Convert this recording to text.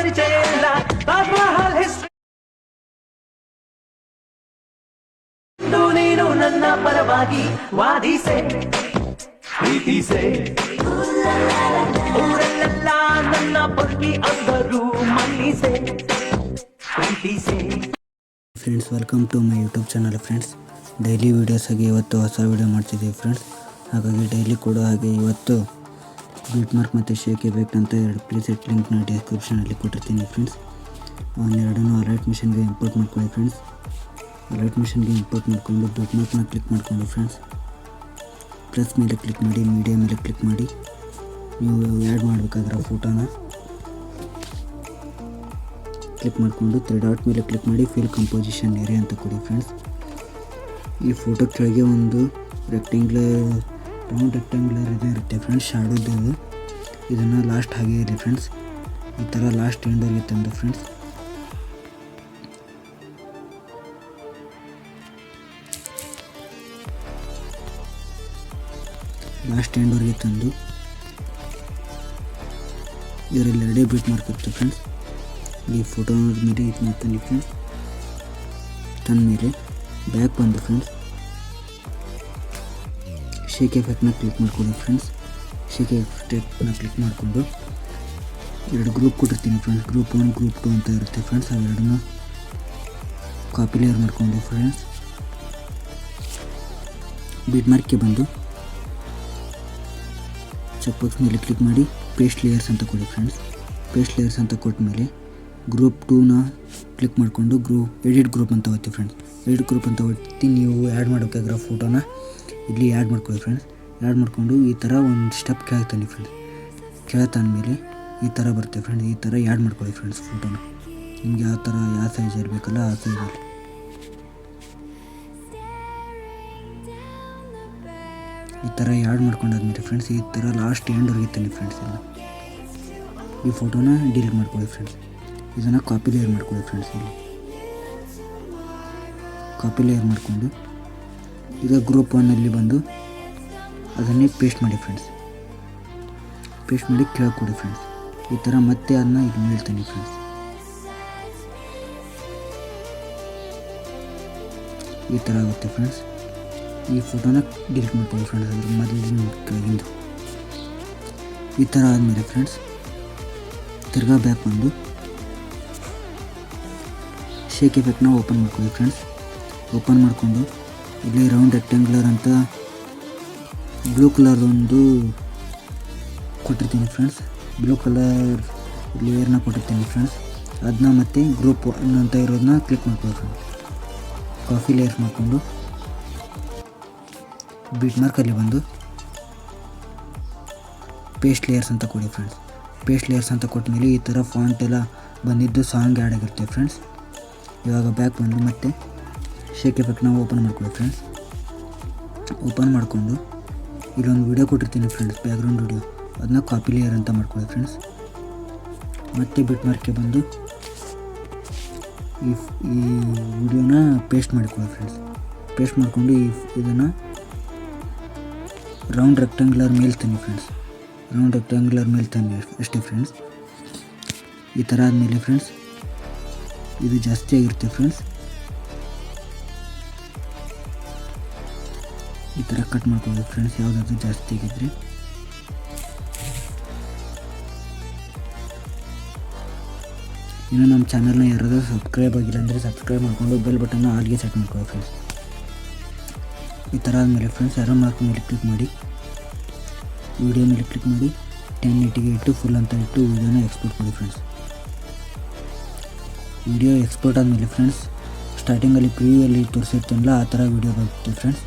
ಪರಿಚಯ ಇಲ್ಲ ತಾಜ್ ಮಹಲ್ ಹಿಸ್ಟ್ರಿ ನೀನು ನನ್ನ ಪರವಾಗಿ ವಾದಿಸೆ ಪ್ರೀತಿಸೆ ಊರಲ್ಲೆಲ್ಲ ನನ್ನ ಪೊರ್ಕಿ ಅಂದರು ಮನ್ನಿಸೆ ಪ್ರೀತಿಸೆ. Friends, welcome to my YouTube channel. Friends, daily videos ಆಗಿ ಇವತ್ತು ಹೊಸ ವೀಡಿಯೋ ಮಾಡ್ತಿದ್ದೀವಿ ಫ್ರೆಂಡ್ಸ್. ಹಾಗಾಗಿ ಡೈಲಿ ಕೂಡ ಹಾಗೆ ಇವತ್ತು ಬೀಟ್ ಮಾರ್ಕ್ ಮತ್ತು ಶೇಕ್ ಎಫೆಕ್ಟ್ ಅಂತ ಎರಡು ಪ್ಲೇಸೆಟ್ ಲಿಂಕ್ನ ಡಿಸ್ಕ್ರಿಪ್ಷನಲ್ಲಿ ಕೊಟ್ಟಿರ್ತೀನಿ ಫ್ರೆಂಡ್ಸ್. ಅವನ್ನೆರಡನ್ನೂ ಅಲರ್ಟ್ ಮಿಷನ್ಗೆ ಇಂಪೋರ್ಟ್ ಮಾಡ್ಕೊಳ್ಳಿ ಫ್ರೆಂಡ್ಸ್. ಅಲರ್ಟ್ ಮಿಷನ್ಗೆ ಇಂಪೋರ್ಟ್ ಮಾಡಿಕೊಂಡು ಬೀಟ್ ಮಾರ್ಕ್ನ ಕ್ಲಿಕ್ ಮಾಡಿಕೊಂಡು ಫ್ರೆಂಡ್ಸ್, ಪ್ಲಸ್ ಮೇಲೆ ಕ್ಲಿಕ್ ಮಾಡಿ, ಮೀಡಿಯಾ ಮೇಲೆ ಕ್ಲಿಕ್ ಮಾಡಿ, ನೀವು ಆ್ಯಡ್ ಮಾಡಬೇಕಾಗಿರೋ ಫೋಟೋನ ಕ್ಲಿಕ್ ಮಾಡಿಕೊಂಡು 3 ಡಾಟ್ ಮೇಲೆ ಕ್ಲಿಕ್ ಮಾಡಿ ಫಿಲ್ ಕಂಪೋಸಿಷನ್ ಏರಿಯಾ ಅಂತ ಕೊಡಿ ಫ್ರೆಂಡ್ಸ್. ಈ ಫೋಟೋ ಕೆಳಗೆ ಒಂದು ರೌಂಡ್ ರೆಕ್ಟ್ಯಾಂಗ್ಯುಲರ್ ಇರುತ್ತೆ ಫ್ರೆಂಡ್ಸ್, ಶಾಡೋದು. ಇದನ್ನು ಲಾಸ್ಟ್ ಹಾಗೆ ಇದೆ ಫ್ರೆಂಡ್ಸ್, ಈ ಥರ ಲಾಸ್ಟ್ ಎಂಡಲ್ಲಿ ತಂದು ಫ್ರೆಂಡ್ಸ್ ಲಾಸ್ಟ್ ಎಂಡ್ವರೆಗೆ ತಂದು ಇದರಲ್ಲಿ ಎರಡೇ ಬೀಟ್ ಮಾರ್ಕ್ ಇರುತ್ತೆ ಫ್ರೆಂಡ್ಸ್. ಈ ಫೋಟೋ ಮೇಲೆ ಇದು ಮಾಡ್ತಾನೆ ಫ್ರೆಂಡ್ಸ್. ತಂದ ಮೇಲೆ ಬ್ಯಾಕ್ ಬಂದು ಫ್ರೆಂಡ್ಸ್ ಶೇಕ್ ಎಫೆಕ್ಟ್ನ ಕ್ಲಿಕ್ ಮಾಡ್ಕೊಳ್ಳಿ ಫ್ರೆಂಡ್ಸ್. ಶೇಕ್ ಎಫೆಕ್ಟ್ನ ಕ್ಲಿಕ್ ಮಾಡಿಕೊಂಡು ಎರಡು ಗ್ರೂಪ್ ಕೊಟ್ಟಿರ್ತೀನಿ ಫ್ರೆಂಡ್ಸ್, ಗ್ರೂಪ್ 1 ಗ್ರೂಪ್ 2 ಅಂತ ಇರುತ್ತೆ ಫ್ರೆಂಡ್ಸ್. ಅವೆರಡನ್ನ ಕಾಪಿ ಲೇಯರ್ ಮಾಡಿಕೊಂಡು ಫ್ರೆಂಡ್ಸ್ ಬೀಟ್ ಮಾರ್ಕ್ಗೆ ಬಂದು ಚೆಕ್ ಬಾಕ್ಸ್ ಮೇಲೆ ಕ್ಲಿಕ್ ಮಾಡಿ ಪೇಸ್ಟ್ ಲೇಯರ್ಸ್ ಅಂತ ಕೊಡಿ ಫ್ರೆಂಡ್ಸ್. ಪೇಸ್ಟ್ ಲೇಯರ್ಸ್ ಅಂತ ಕೊಟ್ಟ ಮೇಲೆ ಗ್ರೂಪ್ 2ನ ಕ್ಲಿಕ್ ಮಾಡಿಕೊಂಡು ಎಡಿಟ್ ಗ್ರೂಪ್ ಅಂತ ಹೋಗ್ತೀವಿ ಫ್ರೆಂಡ್ಸ್. ಎಡಿಟ್ ಗ್ರೂಪ್ ಅಂತ ಹೋಗ್ತಿ ನೀವು ಆ್ಯಡ್ ಮಾಡಬೇಕಾಗಿರೋ ಫೋಟೋನ ಇಲ್ಲಿ ಆ್ಯಡ್ ಮಾಡ್ಕೊಳ್ಳಿ ಫ್ರೆಂಡ್ಸ್. ಆ್ಯಡ್ ಮಾಡಿಕೊಂಡು ಈ ಥರ ಒಂದು ಸ್ಟೆಪ್ ಕೆಳತಾನೆ ಫ್ರೆಂಡ್ಸ್. ಕೆಳತಾಂದಮೇಲೆ ಈ ಥರ ಬರುತ್ತೆ ಫ್ರೆಂಡ್ಸ್. ಈ ಥರ ಆ್ಯಡ್ ಮಾಡ್ಕೊಳ್ಳಿ ಫ್ರೆಂಡ್ಸ್ ಫೋಟೋನ. ನಿಮಗೆ ಯಾವ ಥರ ಯಾವ ಸೈಜ್ ಇರಬೇಕಲ್ಲ ಆ ಸೈಜಲ್ಲಿ ಈ ಥರ ಆ್ಯಡ್ ಮಾಡ್ಕೊಂಡಾದ್ಮೇಲೆ ಫ್ರೆಂಡ್ಸ್ ಈ ಥರ ಲಾಸ್ಟ್ ಎಂಡ್ವರೆಗೆ ತಾನೆ ಫ್ರೆಂಡ್ಸ್. ಈ ಫೋಟೋನ ಡಿಲೀಟ್ ಮಾಡ್ಕೊಳ್ಳಿ ಫ್ರೆಂಡ್ಸ್. ಇದನ್ನು ಕಾಪಿ ಲೇಯರ್ ಮಾಡ್ಕೊಳ್ಳಿ ಫ್ರೆಂಡ್ಸ್. ಇಲ್ಲಿ ಕಾಪಿ ಲೇಯರ್ ಮಾಡಿಕೊಂಡು ಈಗ ಗ್ರೂಪ್ 1ನಲ್ಲಿ ಬಂದು ಅದನ್ನೇ ಪೇಸ್ಟ್ ಮಾಡಿ ಫ್ರೆಂಡ್ಸ್. ಪೇಸ್ಟ್ ಮಾಡಿ ಕೆಳಗೆ ಕೊಡಿ ಫ್ರೆಂಡ್ಸ್. ಈ ಥರ ಮತ್ತೆ ಅದನ್ನ ಇದು ಹೇಳ್ತಾನೆ ಫ್ರೆಂಡ್ಸ್. ಈ ಥರ ಆಗುತ್ತೆ ಫ್ರೆಂಡ್ಸ್. ಈ ಫೋಟೋನ ಡಿಲೀಟ್ ಮಾಡ್ಕೊಳ್ಳಿ ಫ್ರೆಂಡ್ಸ್. ಅದ್ರ ಮೊದಲಿನ ಕೆಳಗಿಂದು ಈ ಥರ ಆದಮೇಲೆ ಫ್ರೆಂಡ್ಸ್ ತಿರ್ಗಾ ಬ್ಯಾಕ್ ಬಂದು ಶೇಕ್ ಎಫೆಕ್ಟ್ನ ಓಪನ್ ಮಾಡ್ಕೊಳ್ಳಿ ಫ್ರೆಂಡ್ಸ್. ಓಪನ್ ಮಾಡಿಕೊಂಡು ಇಲ್ಲಿ ರೌಂಡ್ ರೆಕ್ಟ್ಯಾಂಗ್ಯುಲರ್ ಅಂತ ಬ್ಲೂ ಕಲರ್ದೊಂದು ಕೊಟ್ಟಿರ್ತೀನಿ ಫ್ರೆಂಡ್ಸ್. ಬ್ಲೂ ಕಲರ್ ಲೇಯರ್ನ ಕೊಟ್ಟಿರ್ತೀನಿ ಫ್ರೆಂಡ್ಸ್. ಅದನ್ನ ಮತ್ತೆ ಗ್ರೂಪ್ 1 ಅಂತ ಇರೋದನ್ನ ಕ್ಲಿಕ್ ಮಾಡ್ಕೊಳ್ಳಿ ಫ್ರೆಂಡ್ಸ್. ಕಾಫಿ ಲೇಯರ್ಸ್ ಮಾಡಿಕೊಂಡು ಬೀಟ್ ಮಾರ್ಕಲ್ಲಿ ಬಂದು ಪೇಸ್ಟ್ ಲೇಯರ್ಸ್ ಅಂತ ಕೊಡಿ ಫ್ರೆಂಡ್ಸ್. ಪೇಸ್ಟ್ ಲೇಯರ್ಸ್ ಅಂತ ಕೊಟ್ಟ ಮೇಲೆ ಈ ಥರ ಫಾಂಟ್ ಎಲ್ಲ ಬಂದಿದ್ದು ಸಾಂಗ್ ಆ್ಯಡ್ ಆಗಿರುತ್ತೆ ಫ್ರೆಂಡ್ಸ್. ಇವಾಗ ಬ್ಯಾಕ್ ಬಂದು ಮತ್ತೆ ಶೇಕ್ ಎಫೆಕ್ಟ್ನ ಓಪನ್ ಮಾಡ್ಕೊಳ್ಳಿ ಫ್ರೆಂಡ್ಸ್. ಓಪನ್ ಮಾಡಿಕೊಂಡು ಇಲ್ಲೊಂದು ವೀಡಿಯೋ ಕೊಟ್ಟಿರ್ತೀನಿ ಫ್ರೆಂಡ್ಸ್, ಬ್ಯಾಕ್ಗ್ರೌಂಡ್ ವೀಡಿಯೋ. ಅದನ್ನ ಕಾಪಿ ಲೇಯರ್ ಅಂತ ಮಾಡ್ಕೊಳ್ಳಿ ಫ್ರೆಂಡ್ಸ್. ಮತ್ತೆ ಬಿಟ್ ಮಾರ್ಕ್ಗೆ ಬಂದು ಈ ವಿಡಿಯೋನ ಪೇಸ್ಟ್ ಮಾಡಿಕೊಳ್ಳಿ ಫ್ರೆಂಡ್ಸ್. ಪೇಸ್ಟ್ ಮಾಡಿಕೊಂಡು ಇದನ್ನು ರೌಂಡ್ ರೆಕ್ಟ್ಯಾಂಗ್ಯುಲರ್ ಮೇಲೆ ತನ್ನಿ ಫ್ರೆಂಡ್ಸ್. ರೌಂಡ್ ರೆಕ್ಟ್ಯಾಂಗ್ಯುಲರ್ ಮೇಲೆ ತನ್ನಿ ಅಷ್ಟೇ ಫ್ರೆಂಡ್ಸ್. ಈ ಥರ ಆದಮೇಲೆ ಫ್ರೆಂಡ್ಸ್ ಇದು ಜಾಸ್ತಿ ಆಗಿರುತ್ತೆ ಫ್ರೆಂಡ್ಸ್. ಈ ಥರ ಕಟ್ ಮಾಡ್ಕೊಳ್ಳಿ ಫ್ರೆಂಡ್ಸ್, ಯಾವುದಾದ್ರೂ ಜಾಸ್ತಿ ಆಗಿದ್ರೆ. ಇನ್ನು ನಮ್ಮ ಚಾನಲ್ನ ಯಾರಾದರೂ ಸಬ್ಸ್ಕ್ರೈಬ್ ಆಗಿಲ್ಲ ಅಂದರೆ ಸಬ್ಸ್ಕ್ರೈಬ್ ಮಾಡಿಕೊಂಡು ಬೆಲ್ ಬಟನ್ನ ಆಲ್ಗೆ ಸೆಟ್ ಮಾಡ್ಕೊಳ್ಳಿ ಫ್ರೆಂಡ್ಸ್. ಈ ಥರ ಆದಮೇಲೆ ಫ್ರೆಂಡ್ಸ್ ಆರೋ ಮಾರ್ಕ್ ಮೇಲೆ ಕ್ಲಿಕ್ ಮಾಡಿ, ವಿಡಿಯೋ ಮೇಲೆ ಕ್ಲಿಕ್ ಮಾಡಿ 1080ಗೆ ಇಟ್ಟು ಫುಲ್ ಅಂತ ಇಟ್ಟು ವಿಡಿಯೋನ ಎಕ್ಸ್ಪೋರ್ಟ್ ಮಾಡಿ ಫ್ರೆಂಡ್ಸ್. ವಿಡಿಯೋ ಎಕ್ಸ್ಪೋರ್ಟ್ ಆದಮೇಲೆ ಫ್ರೆಂಡ್ಸ್ ಸ್ಟಾರ್ಟಿಂಗಲ್ಲಿ ಪ್ರಿವ್ಯೂಯಲ್ಲಿ ತೋರಿಸಿರ್ತೀನಲ್ಲ ಆ ಥರ ವಿಡಿಯೋ ಬರುತ್ತೆ ಫ್ರೆಂಡ್ಸ್.